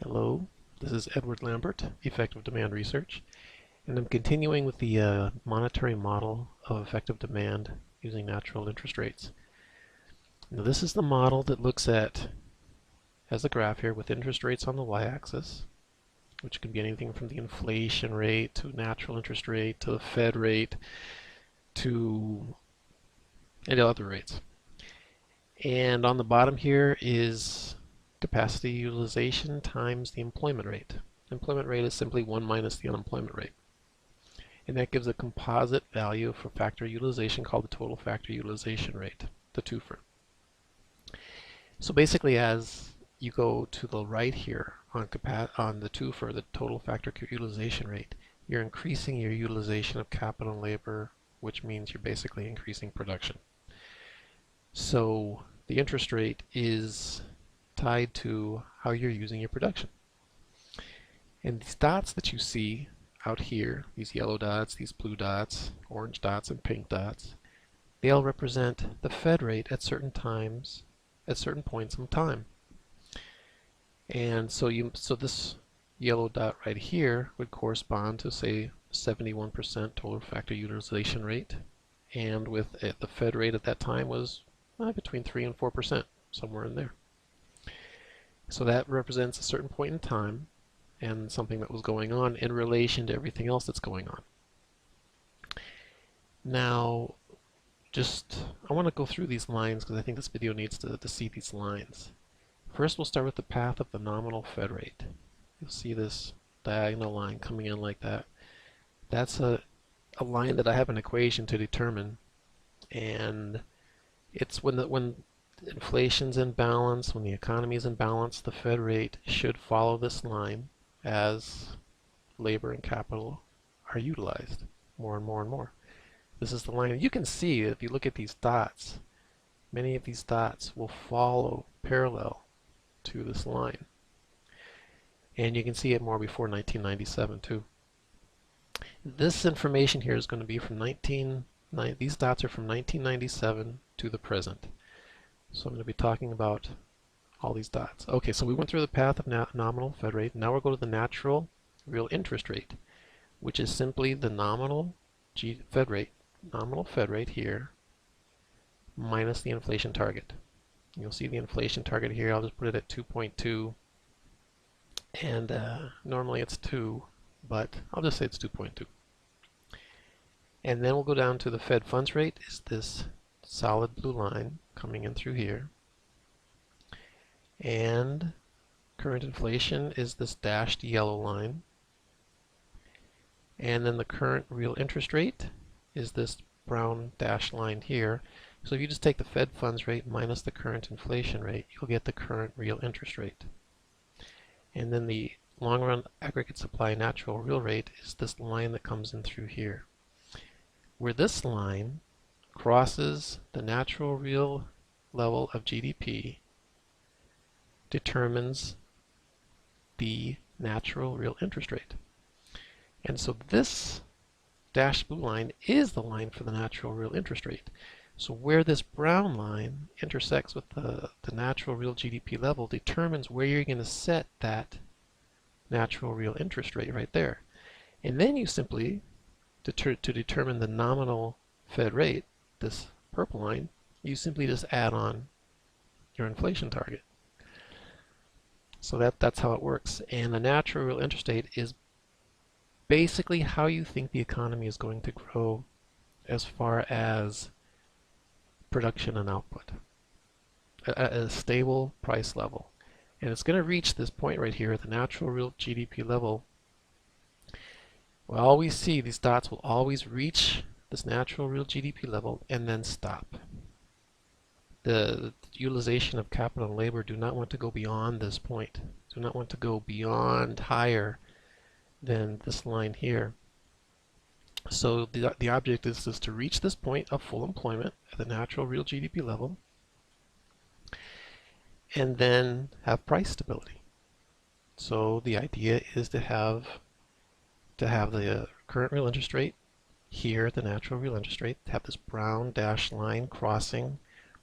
Hello, this is Edward Lambert, Effective Demand Research, and I'm continuing with the monetary model of effective demand using natural interest rates. Now this is the model that looks at, as a graph here, with interest rates on the y-axis, which can be anything from the inflation rate to natural interest rate to the Fed rate to any other rates. And on the bottom here is capacity utilization times the employment rate. Employment rate is simply 1 minus the unemployment rate. And that gives a composite value for factor utilization called the total factor utilization rate, the TFUR. So basically, as you go to the right here on the TFUR, the total factor utilization rate, you're increasing your utilization of capital and labor, which means you're basically increasing production. So the interest rate is tied to how you're using your production. And these dots that you see out here, these yellow dots, these blue dots, orange dots, and pink dots, they all represent the Fed rate at certain times, at certain points in time. And so this yellow dot right here would correspond to, say, 71% total factor utilization rate, and with the Fed rate at that time was between 3 and 4%, somewhere in there. So that represents a certain point in time and something that was going on in relation to everything else that's going on. Now, I want to go through these lines because I think this video needs to see these lines. First, we'll start with the path of the nominal Fed rate. You'll see this diagonal line coming in like that. That's a line that I have an equation to determine, and it's when inflation's in balance, when the economy is in balance, the Fed rate should follow this line as labor and capital are utilized more and more and more. This is the line. You can see if you look at these dots, many of these dots will follow parallel to this line. And you can see it more before 1997 too. This information here is going to be from these dots are from 1997 to the present. So I'm going to be talking about all these dots. Okay, so we went through the path of nominal Fed rate. Now we'll go to the natural real interest rate, which is simply the nominal Fed rate here minus the inflation target. You'll see the inflation target here. I'll just put it at 2.2, and normally it's 2, but I'll just say it's 2.2. And then we'll go down to the Fed funds rate, is this solid blue line coming in through here, and current inflation is this dashed yellow line, and then the current real interest rate is this brown dashed line here. So if you just take the Fed funds rate minus the current inflation rate, you'll get the current real interest rate. And then the long run aggregate supply natural real rate is this line that comes in through here, where this line crosses the natural real level of GDP, determines the natural real interest rate. And so this dashed blue line is the line for the natural real interest rate. So where this brown line intersects with the natural real GDP level determines where you're going to set that natural real interest rate right there. And then you simply, to determine the nominal Fed rate, this purple line, you simply just add on your inflation target. So that's how it works. And the natural real interest rate is basically how you think the economy is going to grow as far as production and output at a stable price level. And it's going to reach this point right here at the natural real GDP level. We'll always see these dots will always reach this natural real GDP level and then stop. The utilization of capital and labor do not want to go beyond this point, do not want to go beyond higher than this line here. So the object is to reach this point of full employment at the natural real GDP level and then have price stability. So the idea is to have the current real interest rate here, the natural real interest rate, have this brown dashed line crossing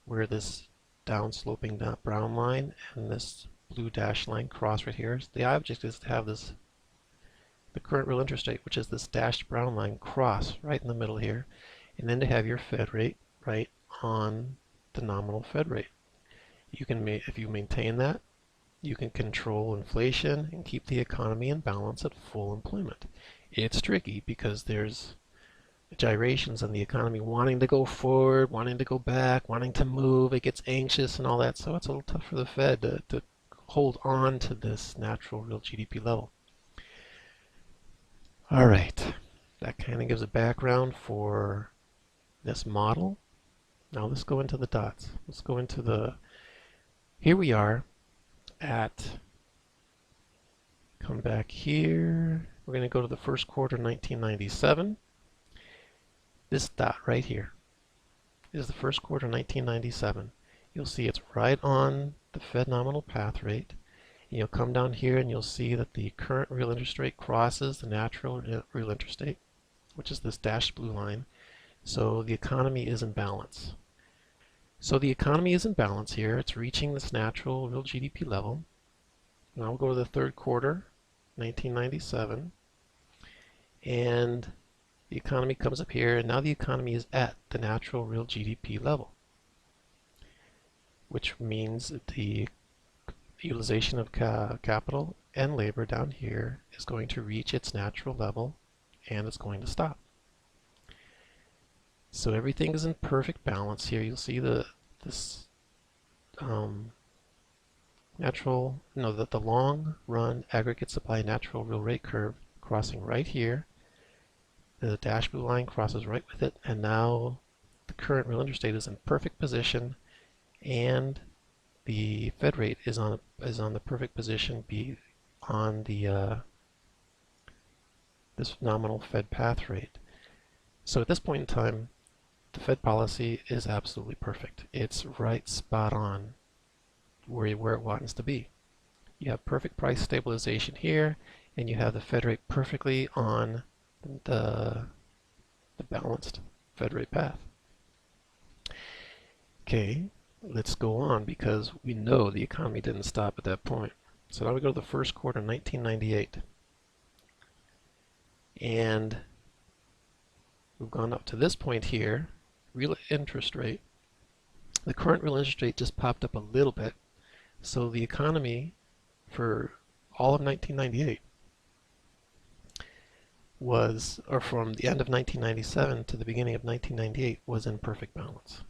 where this downsloping brown line and this blue dashed line cross right here. The object is to have this, the current real interest rate, which is this dashed brown line, cross right in the middle here, and then to have your Fed rate right on the nominal Fed rate. You can, if you maintain that, you can control inflation and keep the economy in balance at full employment. It's tricky because there's gyrations in the economy wanting to go forward, wanting to go back, wanting to move. It gets anxious and all that, so it's a little tough for the Fed to hold on to this natural real GDP level. All right, that kind of gives a background for this model. Now let's go into the dots. Let's go into the, here we are at, come back here. We're going to go to the first quarter 1997. This dot right here is the first quarter 1997. You'll see it's right on the Fed nominal path rate. You'll come down here and you'll see that the current real interest rate crosses the natural real interest rate, which is this dashed blue line. So the economy is in balance. So the economy is in balance here. It's reaching this natural real GDP level. Now we'll go to the third quarter, 1997, and the economy comes up here, and now the economy is at the natural real GDP level, which means that the utilization of capital and labor down here is going to reach its natural level, and it's going to stop. So everything is in perfect balance here. You'll see the long run aggregate supply natural real rate curve crossing right here. The dashed blue line crosses right with it, and now the current real interest rate is in perfect position, and the Fed rate is on the perfect position on the this nominal Fed path rate. So at this point in time, the Fed policy is absolutely perfect. It's right spot on where it wants to be. You have perfect price stabilization here, and you have the Fed rate perfectly on the balanced Fed rate path. Okay, let's go on because we know the economy didn't stop at that point. So now we go to the first quarter 1998. And we've gone up to this point here, real interest rate. The current real interest rate just popped up a little bit. So the economy for all of 1998 was, or from the end of 1997 to the beginning of 1998, was in perfect balance.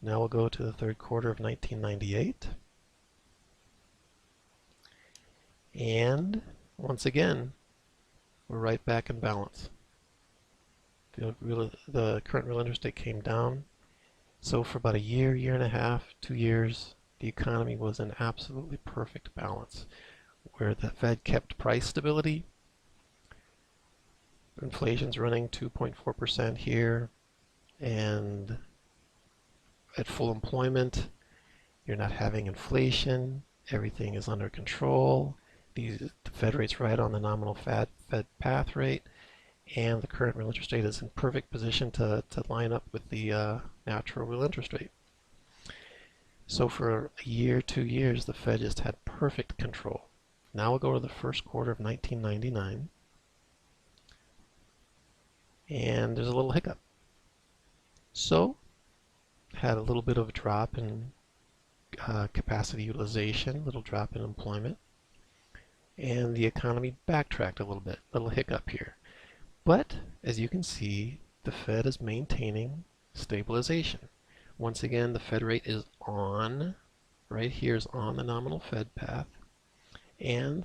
Now we'll go to the third quarter of 1998. And once again, we're right back in balance. The current real interest rate came down. So for about a year, year and a half, 2 years, the economy was in absolutely perfect balance, where the Fed kept price stability. Inflation's running 2.4% here, and at full employment, you're not having inflation. Everything is under control. The Fed rate's right on the nominal Fed path rate, and the current real interest rate is in perfect position to line up with the natural real interest rate. So for a year, 2 years, the Fed just had perfect control. Now we'll go to the first quarter of 1999, and there's a little hiccup. So had a little bit of a drop in capacity utilization, a little drop in employment, and the economy backtracked a little bit, little hiccup here. But as you can see, the Fed is maintaining stabilization. Once again, the Fed rate is on, right here is on the nominal Fed path, and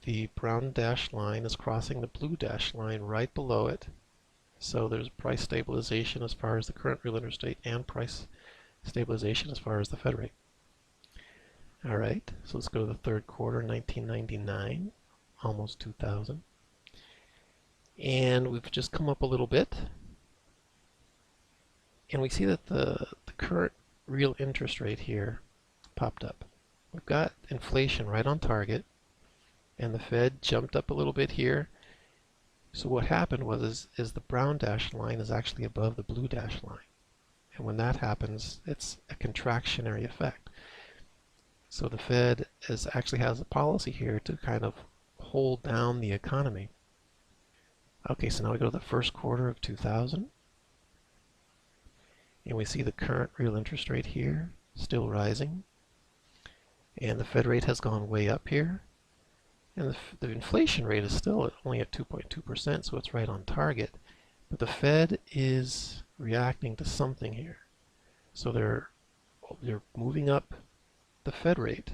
the brown dashed line is crossing the blue dashed line right below it. So there's price stabilization as far as the current real interest rate and price stabilization as far as the Fed rate. All right, so let's go to the third quarter, 1999, almost 2000. And we've just come up a little bit. And we see that the current real interest rate here popped up. We've got inflation right on target, and the Fed jumped up a little bit here. So what happened was is the brown dashed line is actually above the blue dashed line. And when that happens, it's a contractionary effect. So the Fed actually has a policy here to kind of hold down the economy. Okay, so now we go to the first quarter of 2000, and we see the current real interest rate here still rising, and the Fed rate has gone way up here, and the inflation rate is still only at 2.2%, so it's right on target. But the Fed is reacting to something here. So they're moving up the Fed rate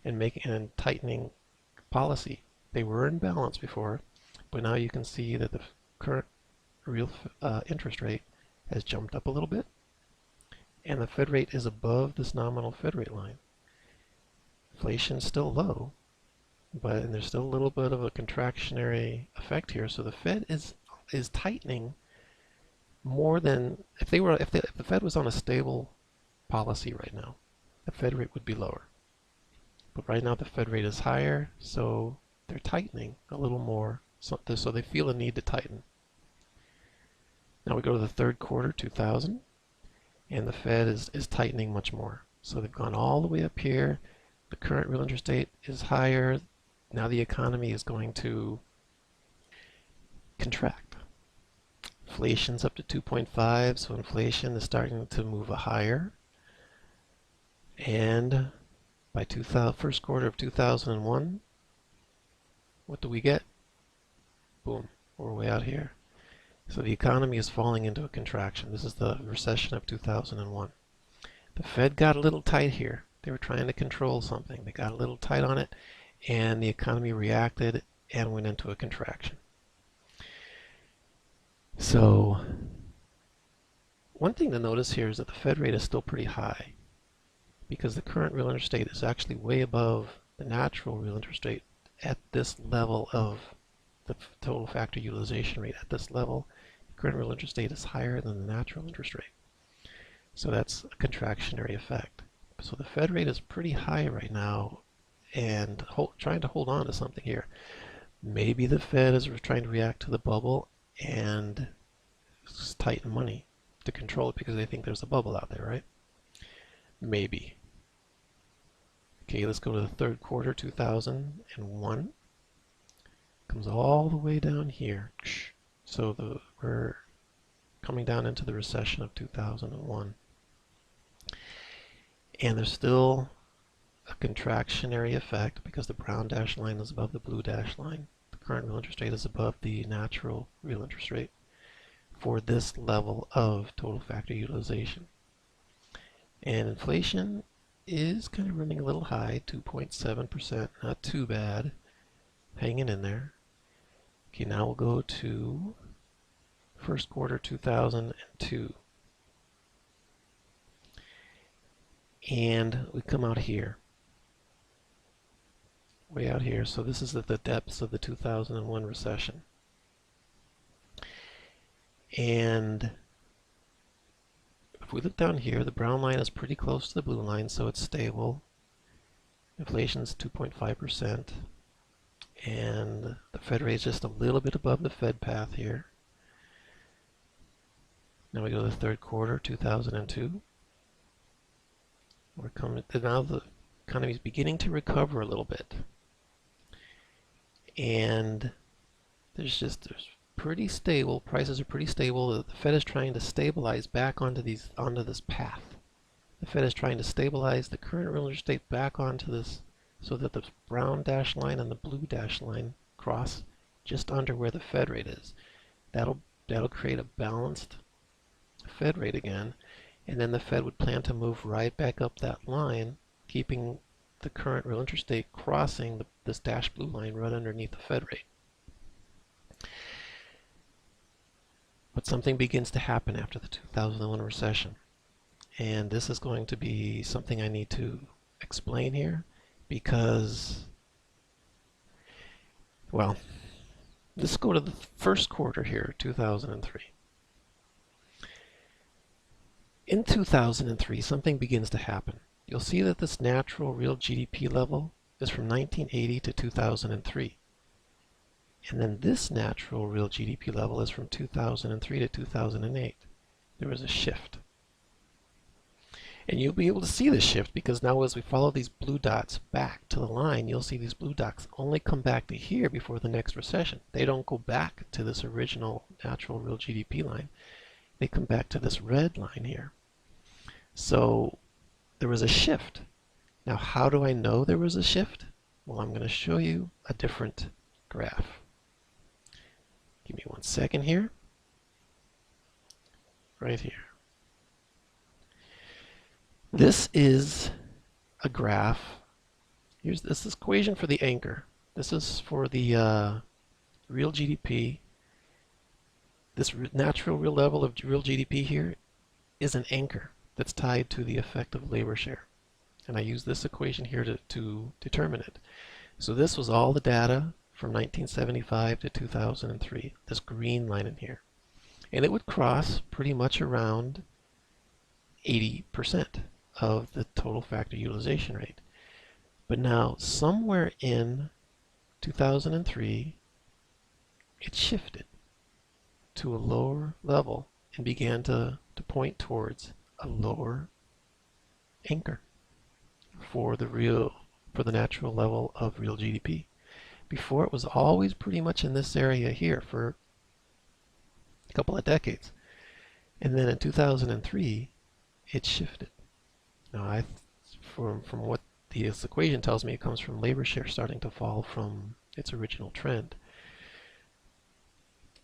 and tightening policy. They were in balance before, but now you can see that the current real interest rate has jumped up a little bit, and the Fed rate is above this nominal Fed rate line. Inflation's still low, but there's still a little bit of a contractionary effect here. So the Fed is tightening more than if the Fed was on a stable policy right now, the Fed rate would be lower. But right now the Fed rate is higher, so they're tightening a little more, so they feel a need to tighten. Now we go to the third quarter, 2000, and the Fed is tightening much more. So they've gone all the way up here. The current real interest rate is higher. Now the economy is going to contract. Inflation's up to 2.5, so inflation is starting to move higher. And by first quarter of 2001, what do we get? Boom, we're way out here. So the economy is falling into a contraction. This is the recession of 2001. The Fed got a little tight here. They were trying to control something. They got a little tight on it, and the economy reacted and went into a contraction. So one thing to notice here is that the Fed rate is still pretty high, because the current real interest rate is actually way above the natural real interest rate at this level of the total factor utilization rate. At this level, the current real interest rate is higher than the natural interest rate. So that's a contractionary effect. So the Fed rate is pretty high right now and trying to hold on to something here. Maybe the Fed is trying to react to the bubble and tighten money to control it because they think there's a bubble out there, right? Maybe. Okay, let's go to the third quarter, 2001. Comes all the way down here. So we're coming down into the recession of 2001. And there's still a contractionary effect because the brown dashed line is above the blue dashed line. The current real interest rate is above the natural real interest rate for this level of total factor utilization. And inflation is kind of running a little high, 2.7%, not too bad, hanging in there. Okay, now we'll go to first quarter 2002. And we come out here, way out here. So this is at the depths of the 2001 recession. And if we look down here, the brown line is pretty close to the blue line, so it's stable. Inflation is 2.5%. And the Fed rate is just a little bit above the Fed path here. Now we go to the third quarter, 2002. Now the economy is beginning to recover a little bit. And there's pretty stable, prices are pretty stable. The Fed is trying to stabilize back onto this path. The Fed is trying to stabilize the current real interest rate back onto this so that the brown dashed line and the blue dashed line cross just under where the Fed rate is. That'll create a balanced Fed rate again, and then the Fed would plan to move right back up that line, keeping the current real interest rate crossing this dashed blue line right underneath the Fed rate. But something begins to happen after the 2001 recession, and this is going to be something I need to explain here because, well, let's go to the first quarter here, 2003. In 2003, something begins to happen. You'll see that this natural real GDP level is from 1980 to 2003. And then this natural real GDP level is from 2003 to 2008. There was a shift. And you'll be able to see this shift because now as we follow these blue dots back to the line, you'll see these blue dots only come back to here before the next recession. They don't go back to this original natural real GDP line. They come back to this red line here. So there was a shift. Now how do I know there was a shift? Well, I'm going to show you a different graph. Give me 1 second here. Right here. This is a graph. Here's this equation for the anchor. This is for the real GDP. This natural real level of real GDP here is an anchor that's tied to the effective labor share. And I use this equation here to determine it. So this was all the data from 1975 to 2003, this green line in here. And it would cross pretty much around 80% of the total factor utilization rate. But now, somewhere in 2003, it shifted to a lower level and began to point towards a lower anchor for the natural level of real GDP. Before, it was always pretty much in this area here for a couple of decades. And then in 2003, it shifted. Now, from what this equation tells me, it comes from labor share starting to fall from its original trend.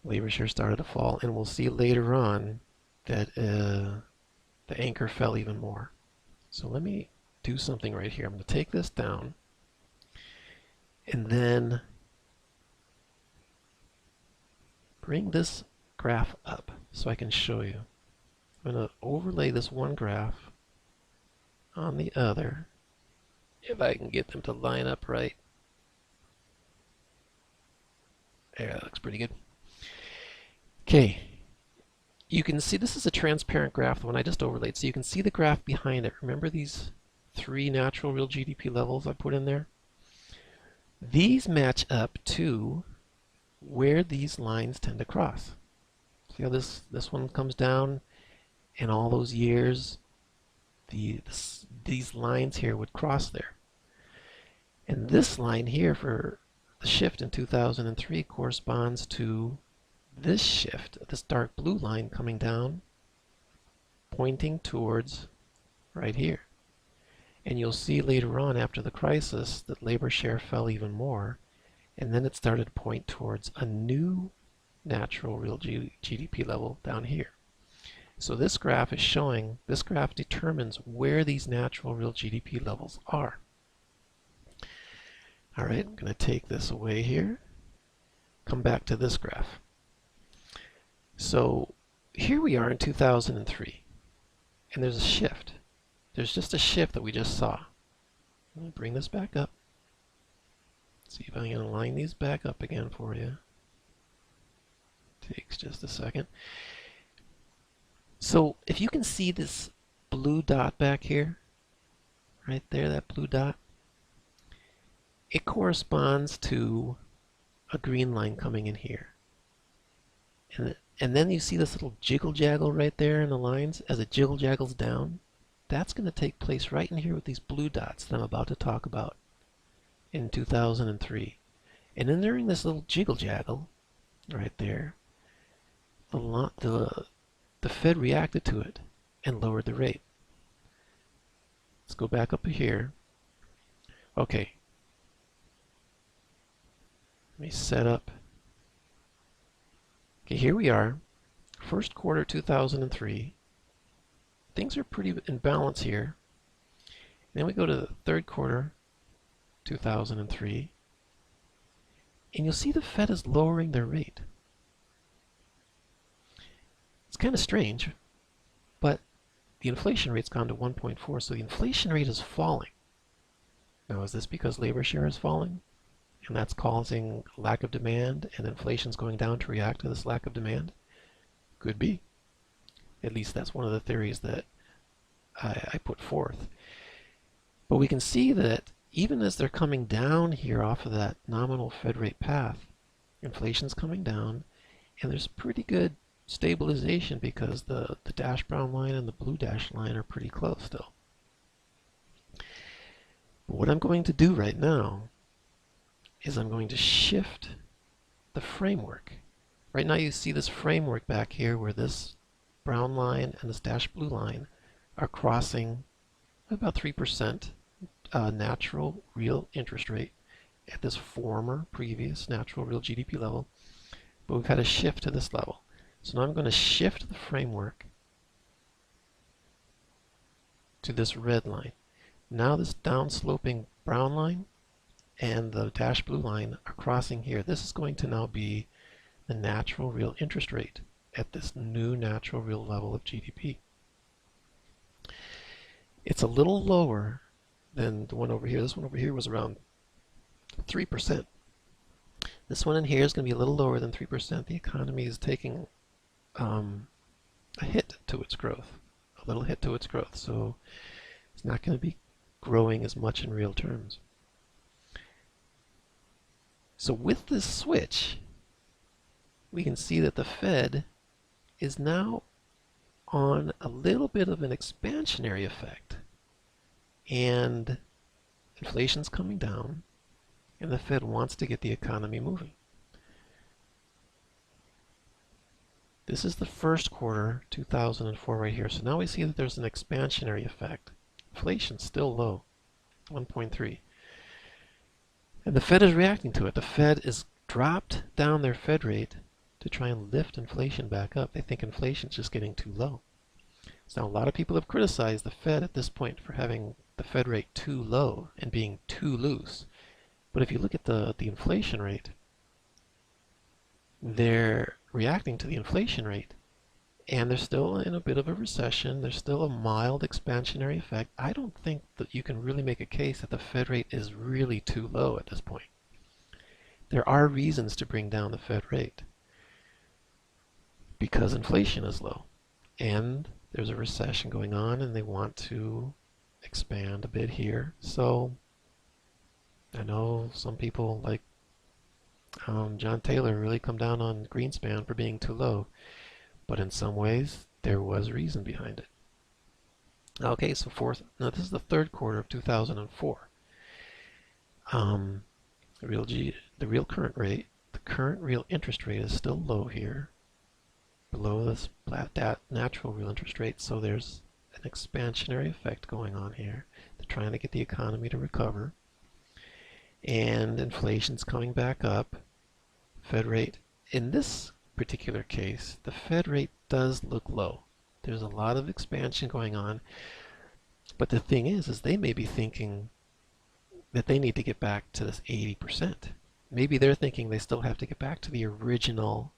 Labor share started to fall, and we'll see later on that the anchor fell even more. So let me do something right here. I'm going to take this down, and then bring this graph up so I can show you. I'm going to overlay this one graph on the other, if I can get them to line up right. There, that looks pretty good. Okay, you can see this is a transparent graph, the one I just overlaid, so you can see the graph behind it. Remember these 3 natural real GDP levels I put in there? These match up to where these lines tend to cross. See how this one comes down, and all those years these lines here would cross there. And this line here for the shift in 2003 corresponds to this shift, this dark blue line coming down, pointing towards right here. And you'll see later on after the crisis that labor share fell even more, and then it started to point towards a new natural real GDP level down here. So this graph is showing, this graph determines where these natural real GDP levels are. All right, I'm going to take this away here, come back to this graph. So here we are in 2003, and there's a shift. There's just a shift that we just saw. Let me bring this back up. See if I can line these back up again for you. Takes just a second. So if you can see this blue dot back here, right there, that blue dot, it corresponds to a green line coming in here. And then you see this little jiggle-jaggle right there in the lines. As it jiggle-jaggles down, that's going to take place right in here with these blue dots that I'm about to talk about in 2003. And then during this little jiggle-jaggle right there, the Fed reacted to it and lowered the rate. Let's go back up here. Okay. Let me set up. Okay, here we are. First quarter 2003. Things are pretty in balance here. Then we go to the third quarter 2003. And you'll see the Fed is lowering their rate. It's kind of strange, but the inflation rate's gone to 1.4, so the inflation rate is falling. Now, is this because labor share is falling, and that's causing lack of demand, and inflation's going down to react to this lack of demand? Could be. At least that's one of the theories that I put forth. But we can see that even as they're coming down here off of that nominal Fed rate path, inflation's coming down, and there's pretty good stabilization because the dash brown line and the blue dash line are pretty close still. But what I'm going to do right now is I'm going to shift the framework. Right now you see this framework back here where this brown line and this dash blue line are crossing about 3% natural real interest rate at this former previous natural real GDP level, but we've had a shift to this level. So now I'm going to shift the framework to this red line. Now this downsloping brown line and the dash blue line are crossing here. This is going to now be the natural real interest rate at this new natural real level of GDP. It's a little lower than the one over here. This one over here was around 3%. This one in here is going to be a little lower than 3%. The economy is taking a hit to its growth, a little hit to its growth. So it's not going to be growing as much in real terms. So with this switch, we can see that the Fed is now on a little bit of an expansionary effect. And inflation's coming down, and the Fed wants to get the economy moving. This is the first quarter, 2004 right here. So now we see that there's an expansionary effect. Inflation's still low, 1.3. And the Fed is reacting to it. The Fed has dropped down their Fed rate to try and lift inflation back up. They think inflation's just getting too low. So now a lot of people have criticized the Fed at this point for having the Fed rate too low and being too loose. But if you look at the inflation rate, they're reacting to the inflation rate, and they're still in a bit of a recession. There's still a mild expansionary effect. I don't think that you can really make a case that the Fed rate is really too low at this point. There are reasons to bring down the Fed rate because inflation is low and there's a recession going on and they want to expand a bit here. So I know some people like John Taylor really come down on Greenspan for being too low, but in some ways there was reason behind it. Okay, so now this is the third quarter of 2004. The real current rate, the current real interest rate is still low here, below this natural real interest rate, so there's an expansionary effect going on here. They're trying to get the economy to recover, and inflation's coming back up. Fed rate, in this particular case, the Fed rate does look low. There's a lot of expansion going on, but the thing is they may be thinking that they need to get back to this 80%. Maybe they're thinking they still have to get back to the original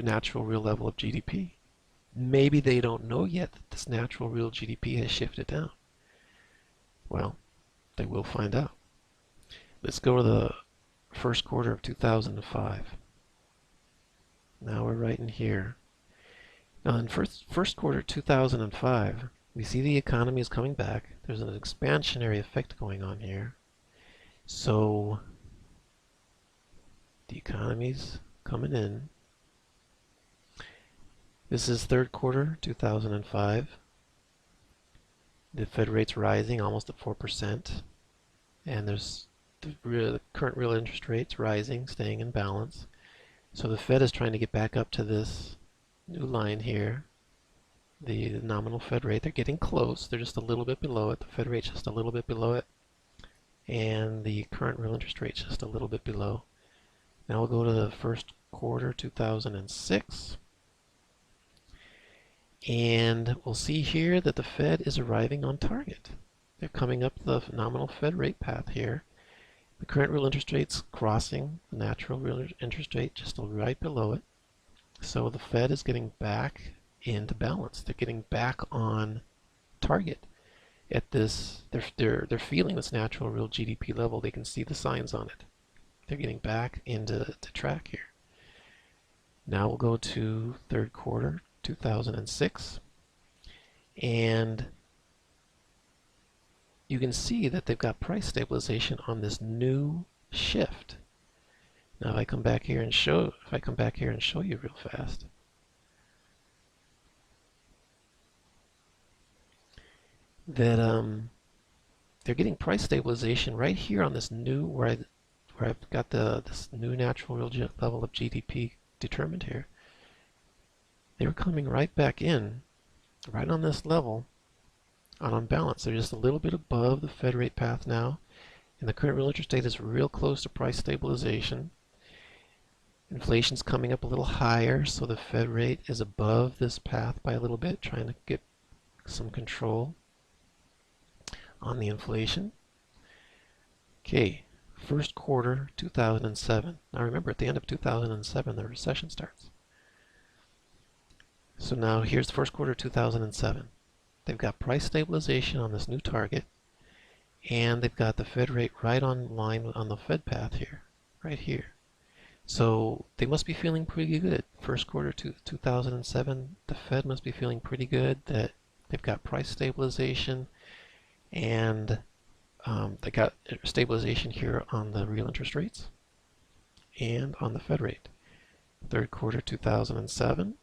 natural real level of GDP. Maybe they don't know yet that this natural real GDP has shifted down. Well, they will find out. Let's go to the first quarter of 2005. Now we're right in here. Now in first quarter 2005, we see the economy is coming back. There's an expansionary effect going on here. So the economy's coming in. This is third quarter 2005. The Fed rate's rising almost at 4%. And there's the current real interest rate's rising, staying in balance. So the Fed is trying to get back up to this new line here, the nominal Fed rate. They're getting close. They're just a little bit below it. The Fed rate's just a little bit below it. And the current real interest rate's just a little bit below. Now we'll go to the first quarter 2006. And we'll see here that the Fed is arriving on target. They're coming up the nominal Fed rate path here. The current real interest rate's crossing the natural real interest rate just right below it. So the Fed is getting back into balance. They're getting back on target at this. They're feeling this natural real GDP level. They can see the signs on it. They're getting back into track here. Now we'll go to third quarter 2006, and you can see that they've got price stabilization on this new shift. Now if I come back here and show you real fast, that they're getting price stabilization right here on this new where I've got this new natural real level of GDP determined here. They were coming right back in, right on this level, on balance. They're just a little bit above the Fed rate path now, and the current real interest rate is real close to price stabilization. Inflation's coming up a little higher, so the Fed rate is above this path by a little bit, trying to get some control on the inflation. Okay, first quarter 2007. Now remember, at the end of 2007, the recession starts. So now here's the first quarter 2007. They've got price stabilization on this new target, and they've got the Fed rate right on line on the Fed path here, right here. So they must be feeling pretty good. First quarter 2007, the Fed must be feeling pretty good that they've got price stabilization, and they got stabilization here on the real interest rates and on the Fed rate. Third quarter 2007,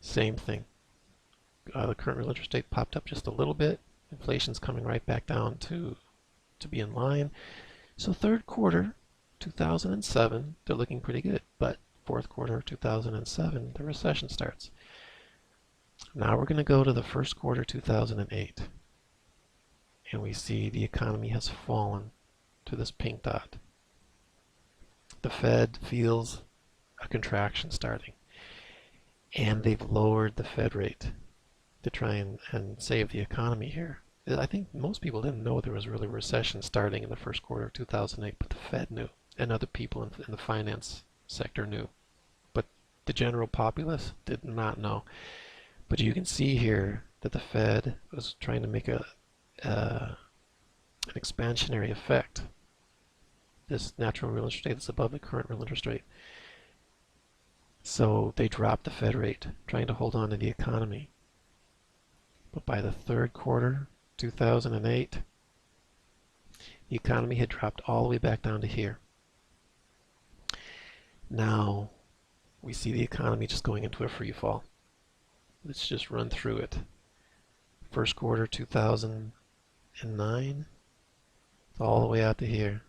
same thing. The current real interest rate popped up just a little bit. Inflation's coming right back down to be in line. So third quarter 2007, they're looking pretty good. But fourth quarter of 2007, the recession starts. Now we're going to go to the first quarter 2008. And we see the economy has fallen to this pink dot. The Fed feels a contraction starting. And they've lowered the Fed rate to try and save the economy here. I think most people didn't know there was really a recession starting in the first quarter of 2008, but the Fed knew, and other people in the finance sector knew. But the general populace did not know. But you can see here that the Fed was trying to make an expansionary effect. This natural real interest rate is above the current real interest rate. So they dropped the Fed rate, trying to hold on to the economy. But by the third quarter, 2008, the economy had dropped all the way back down to here. Now, we see the economy just going into a free fall. Let's just run through it. First quarter, 2009, all the way out to here.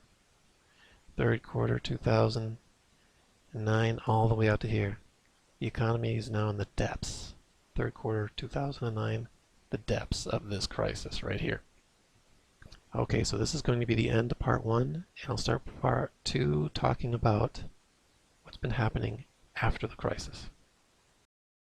Third quarter, 2009, all the way out to here. The economy is now in the depths. Third quarter, 2009. The depths of this crisis right here. Okay, so this is going to be the end of part one, and I'll start part two talking about what's been happening after the crisis.